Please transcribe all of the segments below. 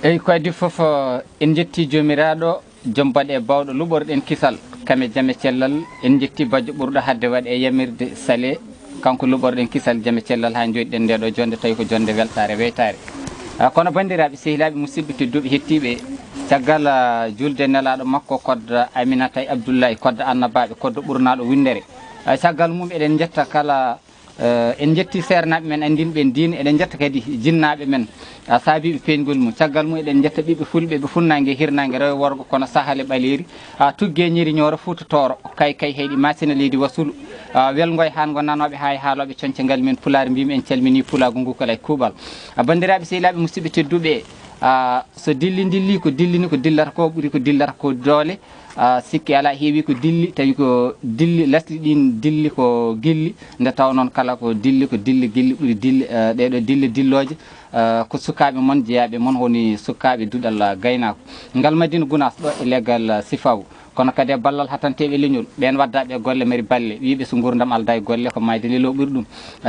eyi ko adi fof en jetti jomiraɗo joom baɗe bawɗo luɓorɗen kisal kame jaame cellal en jetti bajjo ɓurɗo hadde waɗe e yamirde sale kanko luɓorɗen kisal jaame cellal ha joɗiɗen ndeɗo jonde tawi ko jonde weltare weytare kono bandiraɓe sehilaɓe musidɓe tedduɓe hettiɓe caggal julde nelaɗo makko kodda Aminata Abdoullahi kodda annabaɓe kodda ɓurnaɗo windere caggal mum eɗen jetta kala en jetti sernaɓe men andinɓe en diine eɗen jetta kadi jinnaɓe men saabiɓe peñgol mum caggal mum eɗen jetta ɓiɓɓe fulɓe ɓe funnague hirnague rewo worgo kono sahale ɓaleri tuggue ñiri ñooro Fouta Tooro kay heyɗi masina leydi wasulu welgoye han go nanoɓe ha e haaloɓe coñce ngal men pulaar mbimi en calmini pulago ngukal e kuuɓal bandiraɓe sehilaɓe musidɓe tedduɓe so dilli ko dillini ko dillata ko ɓuuri ko dillata ko doole sikki ala heewi ko dilli tawi ko dilli lasɗi ɗin dilli ko gilli nde taw noon kala ko dilli gilli ɓuuri dilli ɗeɗo dilloje ko sukaɓe moon jeeyaɓe moon woni sukaɓe duɗal gaynako ngal Madina Gounass ɗo e leggal Sifaw kono kadi e ballal hatanteɓe leñol ɓen waddaɓe golle mari balle wiiɓe so gurdam alda e golle ko mayde lelo ɓuuri ɗum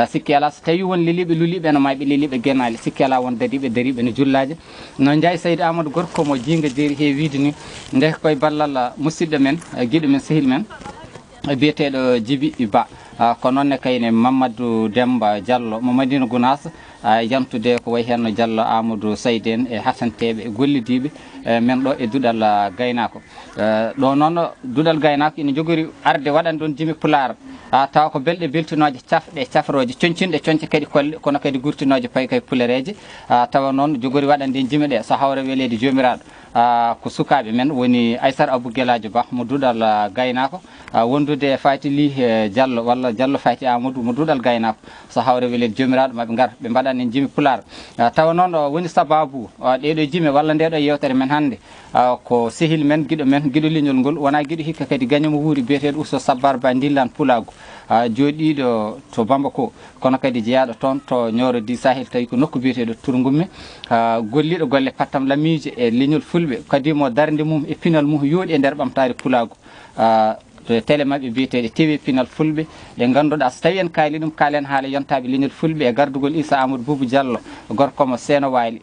sikki ala so tawi won leliɓe luliɓe ene mayɓe leliɓe guenali sikki ala won dariɓe no jullaji no Ndiaye Saydou Amadou gorko mo jinga jeeri he wiide ni nde koye ballal musidɗo men guiɗo men sehil men biyeteɗo Djiby Ba ko noonne kayne Mamadou Demba Diallo mo Madina Gounass yantude ko way hen Diallo Amadou Saydou en e hatanteɓe e gollidiɓe men ɗo e duɗal gaynako ɗo noon duɗal gaynako ina jogori arde waɗan ɗon jimi Pulaar taw ko belɗe beltinoje cafɗe cafroje coñcinɗe coñce kadi kolle kono kadi gurtinoje payi kay pulereje tawa noon jogori waɗande jimi ɗe so hawra welede jomiraɗo ko sukaɓe men woni Aissata Abou Gueladio Ba mo duɗal gaynako wondude Faty Ly Diallo walla Diallo Faty Amadou mo duɗal gaynako so hawra welede jomiraɗo maɓe gar ɓe mbaɗan en jimi Pulaar tawa noon woni sababu ɗeɗo jimi walla ndeɗo yewtere men hannde ko sehil men guiɗo leñol ngol wona guiɗo hikka kadi gañomo wuuri biyeteɗo Ousso Sabbar Ba Dillan Pulago joɗiɗo to Bamako kono kadi jeeyaɗo toon to Nioro di Sahel tawi ko nokku biyeteɗo Tourgoumé golliɗo golle pattam lamije e leñol fulɓe kadi mo darde mum e pinal mum yooɗi e nder ɓamtare Pulago télé mabɓe biyeteɗe TV pinal fulɓe ɗe ganduɗa so tawi en kaali ɗum kaalen haala yontaɓe leñol fulɓe e gardugol Issa Amadou Boubou Diallo gorkomo Seeno Wali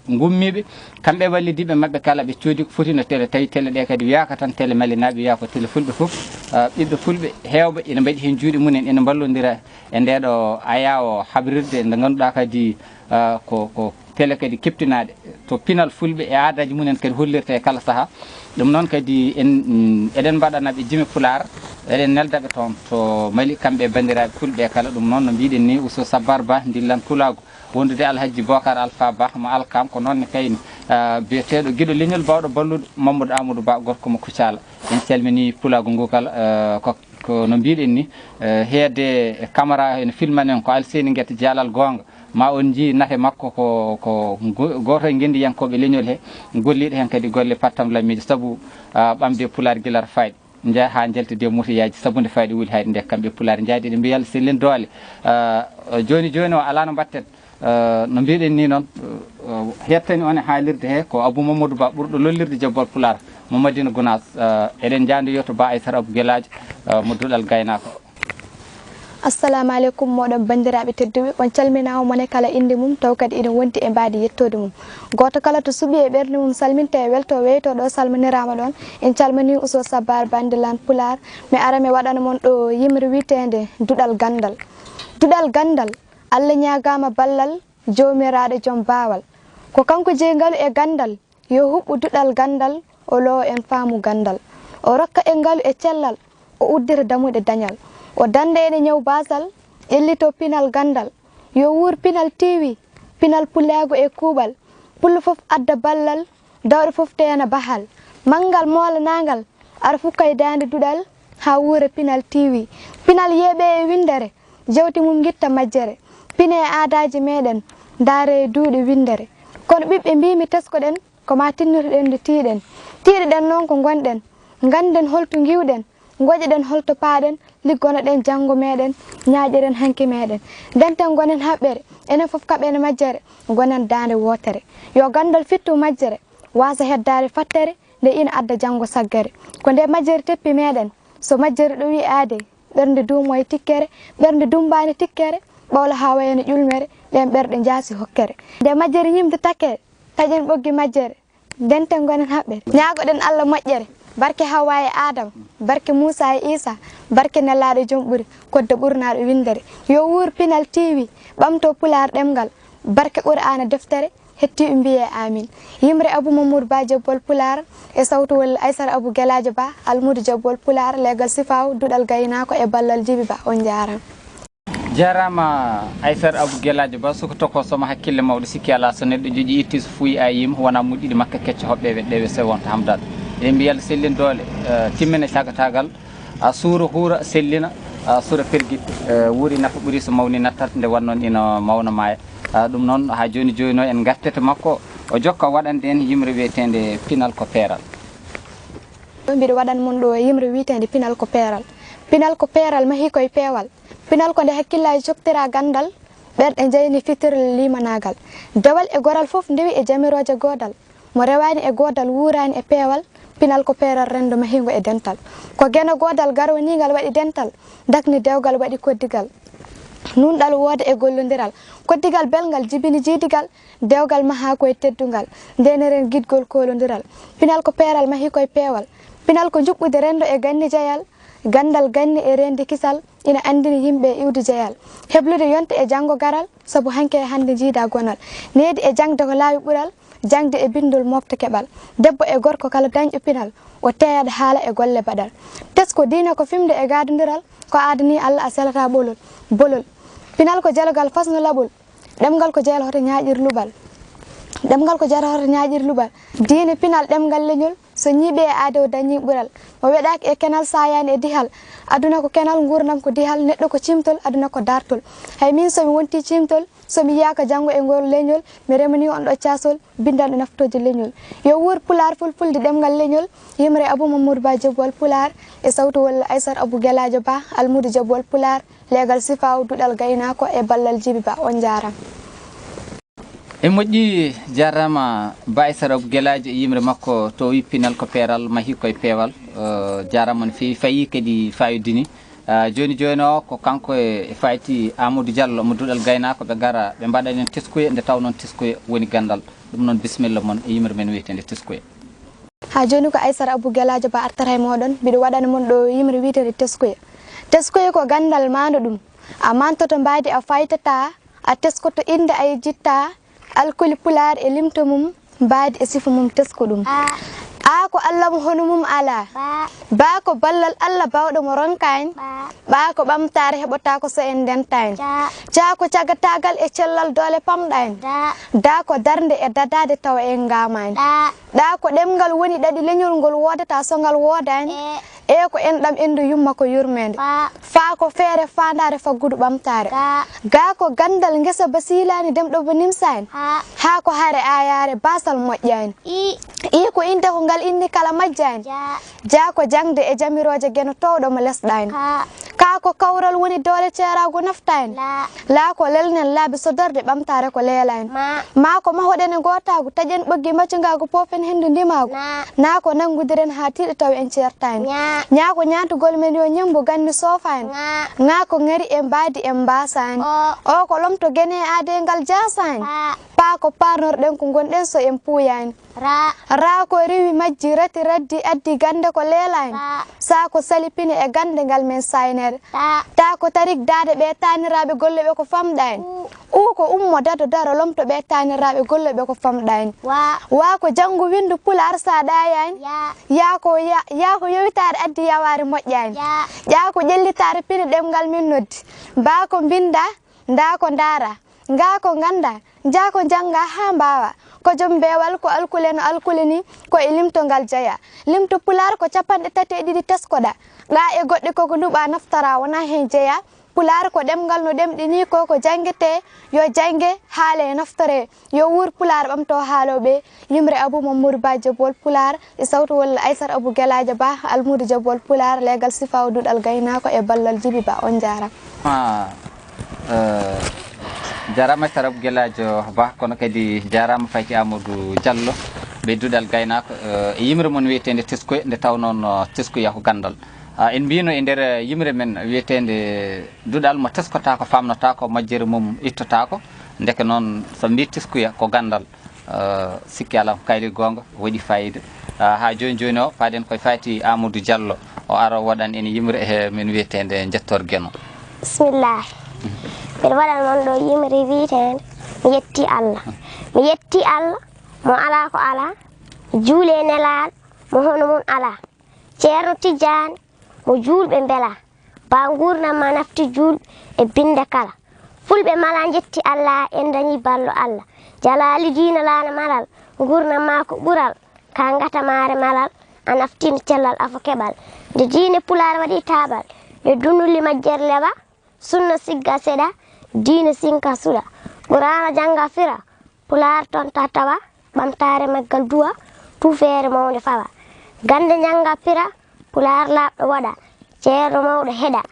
gummiɓe kamɓe wallidiɓe mabɓe kala ɓe coodi ko foti no télé tawi télé ɗe kadi wiyaka tan télé Malinaɓe wiya ko télé fulɓe foof ɓiɓɓe fulɓe hewɓe ene mbaɗi hen juuɗe mumen ene ballodira e ndeɗo aya o habrirde nde ganduɗa kadi ko télé kadi keptinaɗe to pinal fulɓe e aadaji mumen kadi hollirta e kala saaha ɗum noon kadi eɗen mbaɗanaɓe jimi Pulaar eɗen neldaɓe toon to Mali kamɓe bandiraɓe fulɓe kala ɗum noon no mbiɗen ni Ousso Sabbar Ba Dillan Pulago wondude Alhaji Bocar Alpha Ba mo alkam ko noonne kayni biyeteɗo guiɗo leñol bawɗo balluɗo Mamadou Amadou Ba gorko mo Kucala en calmini Pulago ngukal ko no mbiɗen ni heede caméra ene filmanen ko Alseni Guette Dialal gonga ma on jii nafe makko ko goto e guendiyankoɓe leñol he golliɗo hen kadi golle pattam lamiji saabu ɓamde Pulaar guilara fayde ha jaltide motoyaji sabude fayde wuuli hayde nde kamɓe Pulaar jaadi ɗe mbiya Allah sellen doole joni o ala no mbatten no mbiɗen ni noon hettani on e haalirde he ko Abou Mamadou Ba ɓurɗo lollirde jobbal Pulaar mo Madina Gounass eɗen jandoyo to Ba Aissata Abou Gueladio mo duɗal gaynako assalamu aleykum moɗon bandiraɓe tedduɓe on calminama mone kala inde mum taw kadi ina wonti e mbadi yettode mum goto kala to suuɓi e ɓerde mum salminte e welto weyto ɗo salminirama ɗon en calmini Ousso Sabbar Ba Dillan Pulaar mi ara mi waɗana moon ɗo yimre witede duɗal gandal Allah ñagama ballal jomiraɗo joom bawal ko kanko jeyngalu e gandal yo huɓɓu duɗal gandal o lowo en faamu gandal o rokka e ngalu e cellal o uddira damuɗe dañal o dande ene ñaw basal ellito pinal gandal yo wuur pinal TV pinal Pulago e kuuɓal pullo foof adda ballal dawɗo foof tena bahal mangal molanagal ara fukka e dande duɗal ha wuura pinal TV pinal yeeɓe e windere jewti mum guitta majjere pine e aadaji meɗen daare e duuɗe windere kono ɓiɓɓe mbimi teskoɗen koma tinnorɗen nde tiiɗeɗen noon ko gonɗen ganden holto giwɗen goƴeɗen holto paaɗen liggonoɗen janggo meɗen ñaaƴeɗen hanki meɗen denten gonen haɓɓere enen foof kaɓene majjere gonen dande wotere yo gandal fittu majjere wasa heddare fattere nde ina adda janggo saggere ko nde majjere teppi meɗen so majjere ɗo wi aade ɓernde duumo e tikkere ɓernde dumbani tikkere ɓawla ha wayno ƴulmere ɗen ɓerɗe jaasi hokkere nde majjere yimde takke taƴen ɓoggi majjere denten gonen haɓɓere ñaagoɗen Allah moƴƴere barke Hawa e Adam barke Moussa e Isa barke nellaɗo joom ɓuuri kodde ɓurnaɗo windere yo wuur Pinal TV ɓamto Pulaar ɗemgal barke Qur'ana deftere hetti mbiye amin yimre Abou Mamoudou Ba Jobbol Pulaar e sawtowol Aissata Abou Gueladio Ba almudo Jobbol Pulaar legal sifaw duɗal gaynako e ballal Djiby Ba on jarama. jarama Aissata Abou Gueladio Ba soko toko soma hakkille mawɗo sikki ala so neɗɗo joƴi itti so fuuyi a yima wona muɗɗiɗi makka kecco hoɓɓe weɗɗeɓe sewonta hamdade eɗen mbiyal sellin dole timmine cagatagal suura huura sellina suura perguiɗ wuuri nafa ɓuuri so mawni nattat nde wannoon ina mawna maya ɗum noon ha joni joni o en gartete makko o jokka waɗande en yimre wiyetede Pinal ko peeral. mbiɗo waɗan mon ɗo yimre wiyetede Pinal ko peeral. Pinal ko peeral mahi koye peewal. Pinal ko nde hakkillaji joktira gandal ɓerɗe jeyni fitirle limanagal dewal e goral foof ndewi e jamiroje godal mo rewani e godal wurani e peewal Pinal ko peeral rendo mahingo e dental ko gena godal garwanigal waɗi dental dakni dewgal waɗi koddigal nunɗal wooda e gollodiral koddigal belgal jibini jiidigal dewgal maha koye teddungal ndeneren guidgol kolodiral Pinal ko peeral mahi koye peewal. Pinal ko juɓɓude rendo e ganni jeyal gandal ganni e rendi kisal ina andini yimɓe iwde jeyal heblude yonte e janggo garal sabu hanke hande jiida gonal needi e jangde ko laawi ɓural jangde e bindol mofta keɓal debbo e gorko kala dañƴo Pinal o teyade haala e golle baɗal tesko diina ko fimde e gadodiral ko adani Allah a selata bolol Pinal ko jalogal fasno laɓol ɗemgal ko jeyal hoto ñaaƴir luɓal ɗemgal ko jara hoto ñaaƴir luɓal diine Pinal ɗemgal leñol so ñiiɓe e aade o dañi ɓural o weɗaki e kenal sayani e dihal aduna ko kenal gurdam ko dihal neɗɗo ko cimtol aduna ko dartol hay min somi wonti cimtol somi yiyaka janggo e ngol leñol mi remani on ɗo casol bindanɗo naftoje leñol yo wuur Pulaar fulfulde ɗemgal leñol yimre Abou Mamoudou Ba Jobbol Pulaar e sawtu walla Aissata Abou Gueladio Ba almudo Jobbol Pulaar legal sifaw duɗal gaynako e ballal Djiby Ba on jaram. e moƴƴi jarama Ba Aissata Abou Gueladio e yimre makko to wi Pinal ko peeral mahi koye peewal jarama no fewi fayi kadi fayodini joni joni o ko kanko e fayti Amadou Diallo mo duɗal gaynako ɓe gara ɓe mbaɗani en teskoye nde taw noon teskoye woni gandal ɗum noon bisimilla moon e yimre men wiyetede teskoye. ha joni ko Aissata Abou Gueladio Ba artata e moɗon mbiɗo waɗani mon ɗo yimre wiyetede teskoye ko gandal mando ɗum a mantoto mbadi a faytata a teskoto inde ay jitta alkuli Pulaar e limto mum mbadi e sifa mum tesko ɗum a ko Allah mo hono mum ala ba ko ballal Allah bawɗo mo ronkani ba ko ɓamtare heɓota ko so en dentani ca ko cagatagal e cellal dole pamɗani da ko darde e dadade tawa en gamani ɗa ko ɗemgal woni ɗaɗi leñol ngol wodata so ngal wodani e ko en ɗam endu yumma ko yurmede fa ko feere fandare faggudu ɓamtare ga ko gandal ngesa basilani demɗo bo nimsani ha ko haare ayare basal moƴƴani i ko inde ko ngal inni kala majjani ja ko jangde e jamiroje geno towɗo mo lesɗani ka ko kawral woni dole ceerago naftani la ko lelnen laabi sodorde ɓamtare ko leelani ma ko mahoɗene gotago taƴen ɓoggi maccugago poofen hendu ndimago na ko nangudiren ha tiɗo taw en ceertani ña ko ñatugol men yo ñambo ganni sofani ga ko ngari e mbadi en mbasani o ko lomto guene adengal jasani pa ko parnorɗen ko gonɗen so en puuyani ra ko rewi majji rati raddi addi gande ko leelani sa ko salipini e gande ngal men saynere ta ko tarik dade ɓe taniraɓe golle ɓe ko famɗani ko ummo dado daro lomto ɓe taniraɓe golle ɓe ko famɗani wa ko janggo windu Pulaar sa ɗayani ya ko yowitare addi yaware moƴƴani ƴa ko ƴellitare pini ɗemgal min noddi mba ko binda nda ko ndara nga ko ganda ja ko jangga ha mbawa ko joom bewal ko alkule no alkule ni ko e limtongal jeeya limto Pulaar ko 32 teskoɗa ga e goɗɗe koko duɓa naftara wona hen jeeya Pulaar ko ɗemgal no ɗemɗini ko jangete yo jange haale naftore yo wuur Pulaar ɓamto haaloɓe yimre Abou Mamoudou Ba Jobbol Pulaar e sawtu walla Aissata Abou Gueladio Ba almudo Jobbol Pulaar legal sifaw duɗal gaynako e ballal Djiby Ba on jaram. jarama Aissata Abou Gueladio Ba kono kadi jarama fayti Amadou Diallo ɓe duɗal gaynako e yimre mon wiyetede teskoye nde taw noon teskoya ko gandal en mbino e nder yimre men wiyetede duɗal mo teskota ko famnota ko majjere mum ittota ko ndeke noon so mbi teskoya ko gandal sikki ala kayri gonga waɗi fayida ha joni joni o faden koye fati Amadou Diallo o ara waɗan en yimre e min wiyetede jettorgueno. Bismillah. Mbiɗa waɗan mon ɗo yimre wiyetede mi yetti Allah. Mi yetti Allah mo ala ko ala, juule nelal mo hono mun ala. Ceerno Tidiane mo julɓe mbela, ba gurdam ma nafti julɓe e binde kala. Fulɓe mala jetti Allah en dañi ballo Allah. Jalali dina lana malal gurdam ma ko ɓural ka ngata mare malal a naftini cellal afo keɓal. Nde diine Pulaar waɗi taɓal ɓe dunulli majjere leba, sunna sigga seɗa, diine sinka suɗa. Qur'ana janga fira, Pulaar tonta tawa, ɓamtare maggal duwa, tufere mawde fawa. Gande janga pira, Pulaar laɓɗo waɗa, ceerno mawɗo heɗa,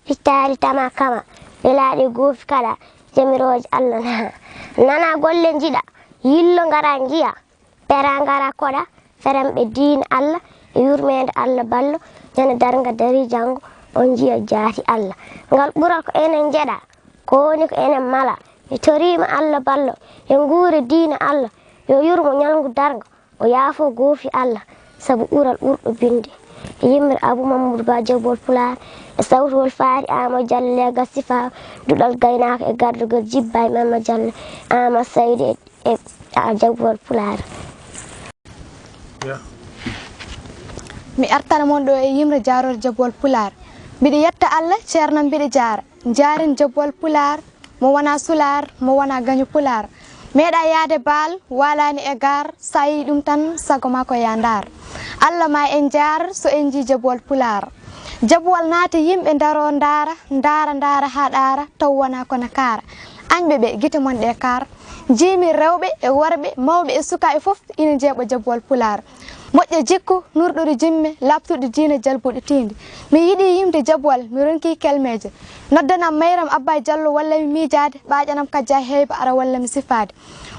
pittari tama kama, welaɗi goofi kaɗa, jamiroje Allah naha. Nana golle jiɗa, yillo ngara jiya, pera ngara koɗa, feramɓe diine Allah e yurmede Allah ballo, jana darga dari jango on jiya jaati Allah. Ngal ɓural ko enen jeɗa, ko woni ko enen mala, e torima Allah ballo, e nguure diine Allah, yo yurmo ñalngu darga, o yaafo goofi Allah, sabu ɓural ɓurɗo binde. E yimre Abou Mamadou Ba Jabol Pulaar e sawtowol faari Amadou Diallo legal sifa duɗal gaynako e gardugal jibba e Mama Diallo Amadou Saydou e Jabol Pulaar. mi artana mon ɗo e yimre jarol Jabol Pulaar. Mbiɗa yetta Allah ceerno mbiɗa jara jaren Jabol Pulaar mo wona Sular mo wona gaño Pulaar. Meeɗa yaade baal walani e gar sa yi ɗum tan sago ma ko ya ndar. Allah ma en jar so en ji Jabol Pulaar. Jabol naati yimɓe daro ndara ndara ha ɗara taw wona kono kara. Añɓe ɓe guite mon ɗe kar jimi rewɓe e worɓe mawɓe e suka e foof ina jeeɓo Jabol Pulaar. Moƴƴo jikku nurɗude jimme labtude diine jalbuɗe tinde. Mi yiɗi yimde Jabol mi ronki kelmeje noddanam mayram Abba Diallo walla mi miijade ɓaƴanam kajja heyba ara walla mi sifade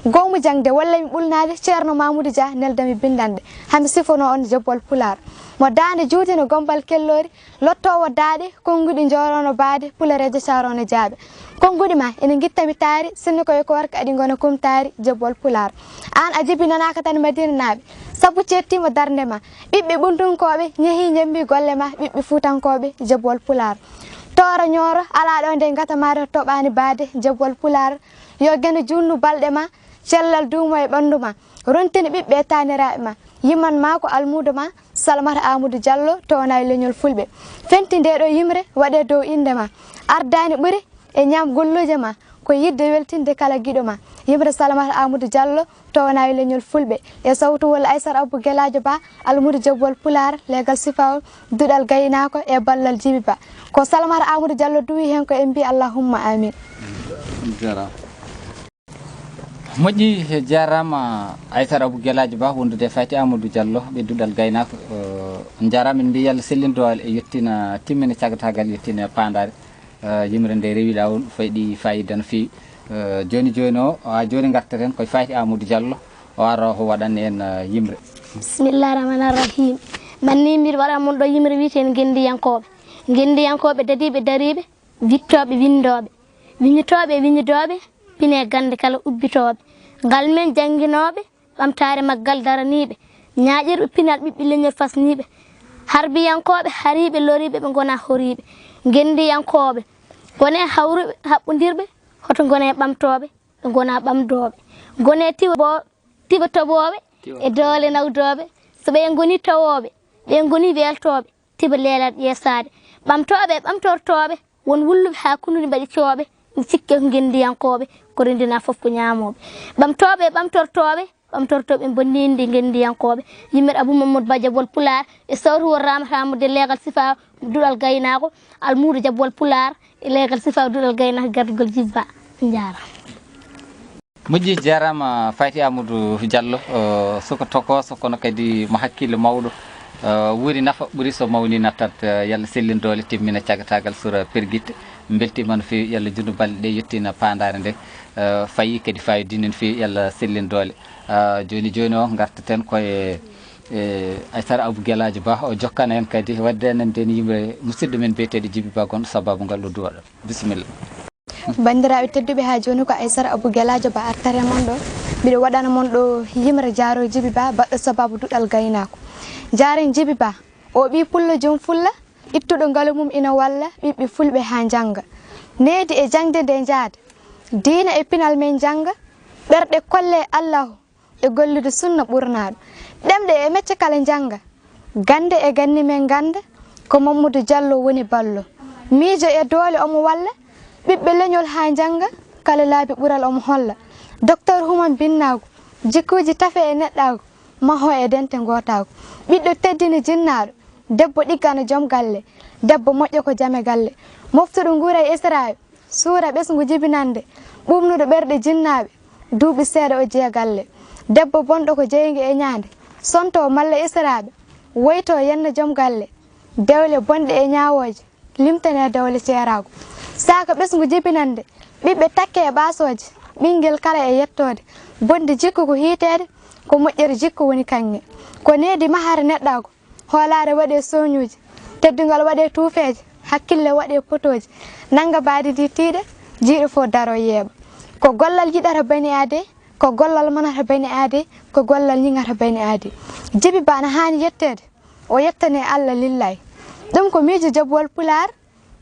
gowmu jangde walla mi ɓulnade ceerno Mamoudou Dia neldami bindande hami sifono on Jabol Pulaar. Mo dande juutino gombal kellori lottowo daade konguɗi jorono baade pulareje sarono jaaɓe. Konguɗi ma ene guittami taari sinno koye ko warka adi gona kumtaari Jabol Pulaar. An a jibinanaka tan Madina naaɓe sabu cettima darde ma ɓiɓɓe ɓuntunkoɓe ñeehi jembi golle ma ɓiɓɓe fuutankoɓe Jabol Pulaar. Toora ñooro ala ɗo nde gatamade toɓani baade Jabol Pulaar yo gene junnu balɗe ma cellal duumo e ɓandu ma rontini ɓiɓɓe taniraɓe ma yimman ma ko almudo ma Salamata Amadou Diallo to wona e leñol fulɓe. Fenti nde ɗo yimre waɗe dow inde ma ardani ɓuuri e ñam golluje ma ko yidde weltinde kala guiɗo ma yimre Salamata Amadou Diallo to wona e leñol fulɓe e sawtowol Aissata Abou Gueladio Ba almudo Jabol Pulaar legal sifawol duɗal gaynako e ballal Djiby Ba ko Salamata Amadou Diallo duwi hen ko en mbi allahumma amin. moƴƴi jarama Aissata Abou Gueladio Ba wondude fati Amadou Diallo ɓe duɗal gaynako jarama en mbi yalla sellindowal e yettina timmine cagatagal yettina pandare yimre nde rewi lawol fayɗi fayida no fewi joni joni o joni gartaten koye fati Amadou Diallo o ara o waɗan en yimre. Bismillahi rahmani rahim. Manni mbiɗa waɗa mon ɗo yimre wiyeten gendiyankoɓe dadiɓe dariɓe wittoɓe windoɓe wiñitoɓe wiñidoɓe pine gande kala ubbitoɓe ngal men jangguinoɓe ɓamtare maggal daraniɓe ñaƴirɓe pinal ɓiɓɓe leñol fasniɓe harbiyankoɓe hariɓe loriɓe ɓe gona horiɓe gendiyankoɓe gone hawruɓe haɓɓodirɓe hoto gone ɓamtoɓe ɓe gona ɓamdoɓe gone tiɓa toɓoɓe e doole nawdoɓe so ɓe goni tawoɓe ɓe goni weltoɓe tiɓa leelal ƴeesade ɓamtoɓe ɓamtortoɓe won wulluɓe ha kunnude mbaɗi cooɓe ɗum sikke ko gendiyankoɓe ko rendina foof ko ñamoɓe ɓamtoɓe ɓamtortoɓe bonninde gendiyankoɓe yimɓe Abou Mamadou Ba Jabol Pulaar e sawtowol Ramata Amadou legal sifa duɗal gaynako almudo Jabol Pulaar e legal sifa duɗal gaynako gardugol Djiby Ba jara. moƴƴi jarama fati Amadou Diallo soko tokoso kono kadi mo hakkille mawɗo wuri nafa ɓuuri so mawni nattat yalla sellindole timmina cagatagal sura perguitte beltima no fewi yalla jundu balɗe ɗe yettina pandare nde fayi kadi fayidini no fewi yalla sellindole joni joni o gartaten koye Aissata Abou Gueladio Ba o jokkana en kadi wadde enen den yimre musidɗo men biyeteɗo Djiby Ba gonɗo sababu ngal ɗo duwaɗo bisimilla. bandiraɓe tedduɓe ha joni ko Aissata Abou Gueladio Ba artare mon ɗo mbiɗo waɗana mon ɗo yimre jaaro Djiby Ba baɗɗo sababu duɗal gaynako. Jaaren Djiby Ba o ɓi pullo joom fulla ittuɗo ngaalu mum ina walla ɓiɓɓe fulɓe ha janga needi e jangde nde jaada diina e pinal men janga ɓerɗe kolle Allahu e gollude sunna ɓurnaɗo ɗemɗe e mecce kala janga gande e ganni men ganda ko Mamadou Diallo woni ballo miijo e doole omo walla ɓiɓɓe leñol ha janga kala laabi ɓural omo holla docteur Human Binnago jikkuji tafe e neɗɗago maho e dente gotago ɓiɗɗo teddini jinnaɗo debbo ɗiggano joom galle debbo moƴƴo ko jame galle moftuɗo nguura e Israel suura ɓesgu jibinande ɓumnuɗo ɓerɗe jinnaɓe duuɓi seeɗa o jeeya galle debbo bonɗo ko jeygi e ñaande sonto malla Israɓe woyto yenna joom galle dewle bonɗe e ñawoje limtane dewle ceerago saka ɓesgu jibinande ɓiɓɓe takke e ɓasoje ɓinguel kala e yettode bonde jikku ko hiitede ko moƴƴere jikku woni kanŋe ko needi mahare neɗɗago hoolare waɗe soñuji teddugal waɗe tuufeje hakkille waɗe potoji nanga baadi di tiiɗe jiiɗo fo daro yeeɓa ko gollal yiɗata bani aade ko gollal manata bani aade ko gollal ñingata bani aade Djiby Ba na hani yettede o yettane Allah lillahi ɗum ko miijo jabuwal Pulaar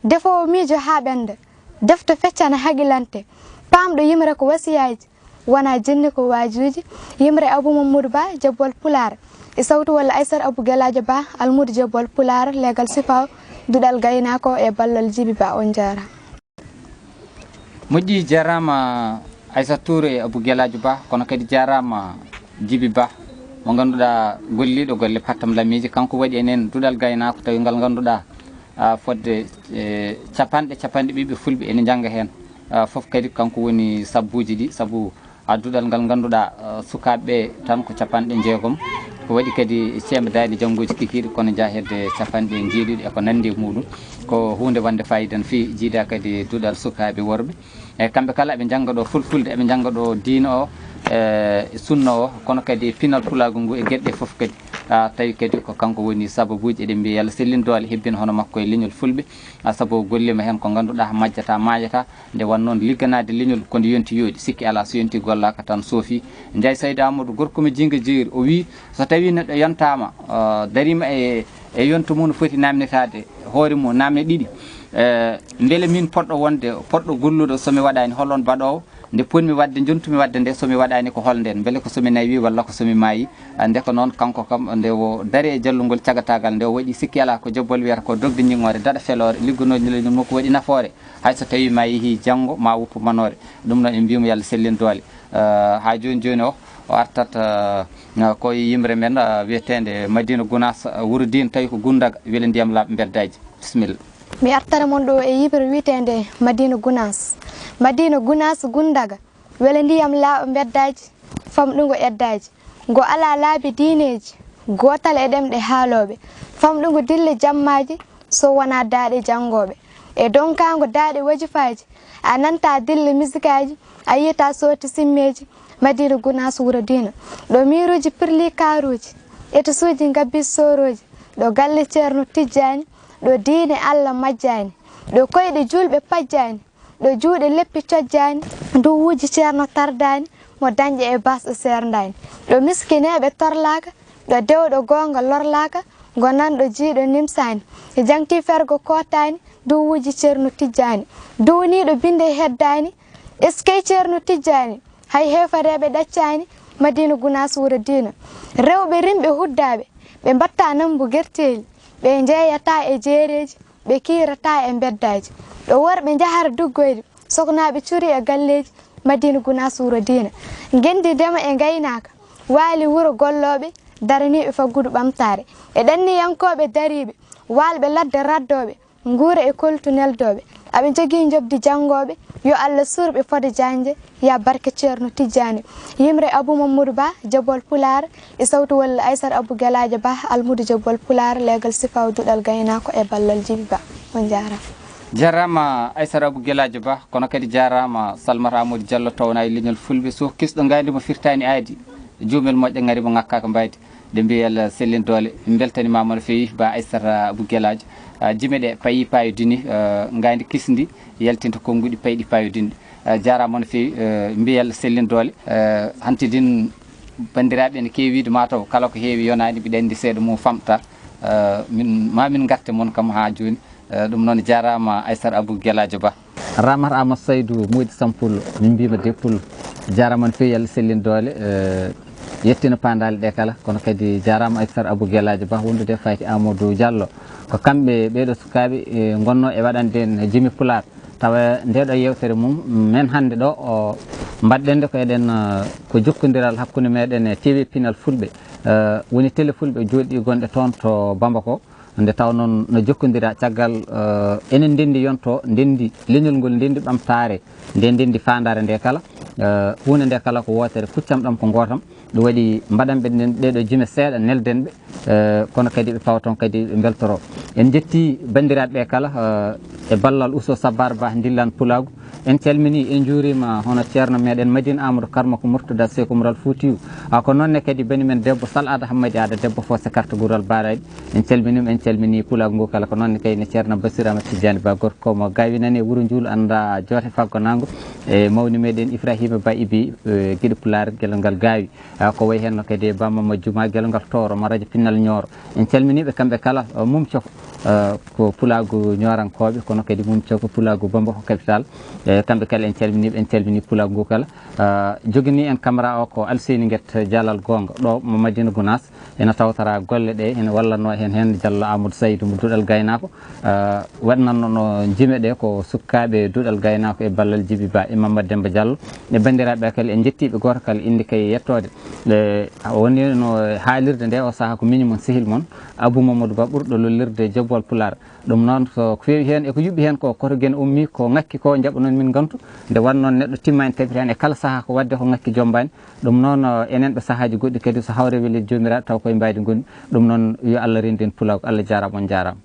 defowo miijo ha ɓenda defto feccana haqilante pamɗo yimre ko wasiyaji wona jinni ko wajuji yimre Abou Mamadou Ba jabuwal Pulaar e sawtu walla Aissata Abou Gueladio Ba almudo jabuwal Pulaar legal sifaw duɗal gaynako e ballal Djiby Ba on jarama. moƴƴi jarama Aissata Touré Abou Gueladio Ba kono kadi jarama Djiby Ba mo ganduɗa golliɗo golle pattam lamiji kanko waɗi enen duɗal gaynako tawi ngal ganduɗa fodde capanɗe ɓiɓɓe fulɓe ene jangga hen foof kadi kanko woni sabbuji ɗi saabu duɗal ngal ganduɗa sukaɓeɓe tan ko capanɗe jeegom ko waɗi kadi cemedade janggoji kikiɗe kono jahede capanɗe jeeɗiɗi eko nandi muɗum ko hunde wande fayida no fewi jiida kadi duɗal sukaɓe worɓe e kamɓe kala eɓe jangga ɗo fulfulde eɓe jangga ɗo diina o e sunna o kono kadi pinal pulago ngu e gueɗɗe foof kadi tawi kadi ko kanko woni sababuji eɗen mbiya Allah sellin doole hebbina hono makko e leñol fulɓe saabu gollima hen ko ganduɗa majjata majata nde wannoon ligganade leñol ko nde yonti yooɗi sikki ala so yonti gollaka tan soofi Ndiaye Saydou Amadou gorko mi jinga jeeri o wi so tawi neɗɗo yontama darima e yonto mum foti namnetade hoore mum namne ɗiɗi beele min poɗɗo wonde poɗɗo golluɗo somi waɗani holon baɗowo nde ponmi wadde jontumi wadde nde somi waɗani ko holnden beele ko somi nawi walla ko somi maayi nde ko noon kanko kam nde o daari e jallugol cagatagal nde o waɗi sikki ala ko jobbol wiyata ko dogde ñingore daɗa felore liggonoji leñol makko waɗi nafoore hay so tawi ma yeehi janggo ma woppu manore ɗum noon en mbimo yo Allah sellin doole ha joni joni o artat koye yimre men wiyetede Madina Gounass wuuro Dine tawi ko Goundaga weele ndiyam laaɓa beddaji bisimilla. mi artara mon ɗo e yibre witende Madina Gounass Goundaga weele ndiyam laaɓa beddaji famɗugo eddaji ngo ala laabi diineji gotal e ɗemɗe haaloɓe famɗugo dille jammaji so wona daaɗe janggoɓe e donkago daaɗe wajifaji a nanta dille musikaji a yiyata soti simmeji Madina Gounass wuuro Dina ɗo miruji pirli karuji eto suuji gabbi soroji ɗo galle ceerno tijjani ɗo diine Allah majjani ɗo koyɗe julɓe pajjani ɗo juuɗe leppi cojjani duwuji ceerno tardani mo dañƴe e basɗo serdani ɗo miskineɓe torlaka ɗo dewɗo gonga lorlaka gonanɗo jiiɗo nimsani e jangti fergo kotani duwuji ceerno tijjani duwniɗo binde heddani eskey ceerno tijjani hay hefareɓe ɗaccani Madina Gounass wuuro Dina rewɓe rimɓe huddaɓe ɓe mbatta nambu guerteli ɓe jeeyata e jeereji ɓe kirata e beddaji ɗo worɓe jahara duggoyde soknaɓe cuuri e galleji Madina Gounass wuuro Dina gendi ndema e gaynaka waali wuuro golloɓe daraniɓe faggudu ɓamtare e ɗanniyankoɓe dariɓe walɓe ladde raddoɓe guura e koltu neldoɓe aɓe jogui jobdi janggoɓe yo Allah surɓe fode janje ya barke ceerno tijjani yimre Abou Mamadou Ba jabol Pulaar e sawtu walla Aissata Abou Gueladio Ba almudo jabol Pulaar legal sifaw duɗal gaynako e ballal Djiby Ba on jarama. jarama Aissata Abou Gueladio Ba kono kadi jarama Salmata Amadou Diallo tawna e leñol fulɓe so kisɗo gandi mo firtani aadi jumel moƴƴo ngari mo ngakkaka mbayde de mbiya Allah sellin doole beltanimama no fewi ba Aissata Abou Gueladio jime ɗe payi payodini gandi kisdi yaltinta konngudi payɗi payodinde jarama no fewi mbiyal sellin doole hantidin bandiraɓe ne kewi wiide mataw kala ko heewi yonani mbiɗa andi seeɗa mum famta min gatte moon kam ha joni ɗum noon jarama Aissata Abou Gueladio Ba. Ramata Amadou Saydou Moƴƴi Sampullo min mbima Deppulo jarama no fewi Allah sellin doole yettina pandale ɗe kala kono kadi jarama Aissata Abou Gueladio Ba wondude fayti Amadou Diallo ko kamɓe ɓeɗo sukaɓe gonno e waɗande en Jimi Pulaar tawa ndeɗo yewtere mum men hande ɗo mbaɗɗen de ko eɗen ko jokkodiral hakkude meɗen e TV Pinal Fulɓe woni télé Fulɓe joɗɗi gonɗe toon to Bamako nde taw noon no jokkodira caggal enen ndendi yonto ndendi leñol ngol ndendi ɓamtare nde ndendi fandare nde kala hunde nde kala ko wotere kuccam ɗam ko gotam ɗum waɗi mbaɗanɓe ɗeɗo jime seeɗa nelden ɓe kono kadi ɓe pawa toon kadi ɓe beltoro en jetti bandiraɓe ɓe kala e ballal Ousso Sabbar Ba Ndillan Pulagu en calmini en juurima hono ceerno meɗen Madina Amadou Karma ko Murtada Sékou Moural Foutiyou ko noonne kadi banimen debbo Sall Ada Hammadi Ada debbo Fossé Carte Goural Baraji en calminima en calmini Pulagu ngu kala ko noonne kayne ceerno Bassir Amadou Tidiane Ba gorko mo gawinani e wuuro Njuulo anda joote faggo nango e mawni meɗen Ibrahima Ba Ibi guiɗo Pulaar guelal ngal gawi ko way hen kadi Bamama Juma guelal ngal Toro mo radio Pinnal Nioro en calminiɓe kamɓe kala mum coko ko Pulagu ñorankoɓe kono kadi mum coko Pulagu Bambako capital kamɓe kala en calmini Pulagu ngu kala jogani en camara o ko Alseyni Guet Dialal Gonga ɗo mo Madina Gounass ene tawtara golle ɗe ene wallanno hen Diallo Amadou Saydou mo duɗal gaynako waɗnanno no jime ɗe ko sukkaɓe duɗal gaynako e ballal Djiby Ba e Mamadou Demba Diallo e bandiraɓe kala en jettiɓe goto kala indi kay yettode woni no haalirde nde o saaha ko minimum sehil moon Abou Mamadou Ba ɓurɗo lollirde Jobbol Pulaar ɗum noon ko fewi hen eko yuɓɓi hen ko koto guen ummi ko ngakki ko jaaɓa noon min gantu nde wan noon neɗɗo timmani tabiti hen e kala saaha ko wadde ko ngakki jombani ɗum noon enen ɓe saahaji goɗɗi kadi so hawre weli jomiraɗo taw koye mbadi gonni ɗum noon yo Allah rendin Pulagu Allah jarama on jarama.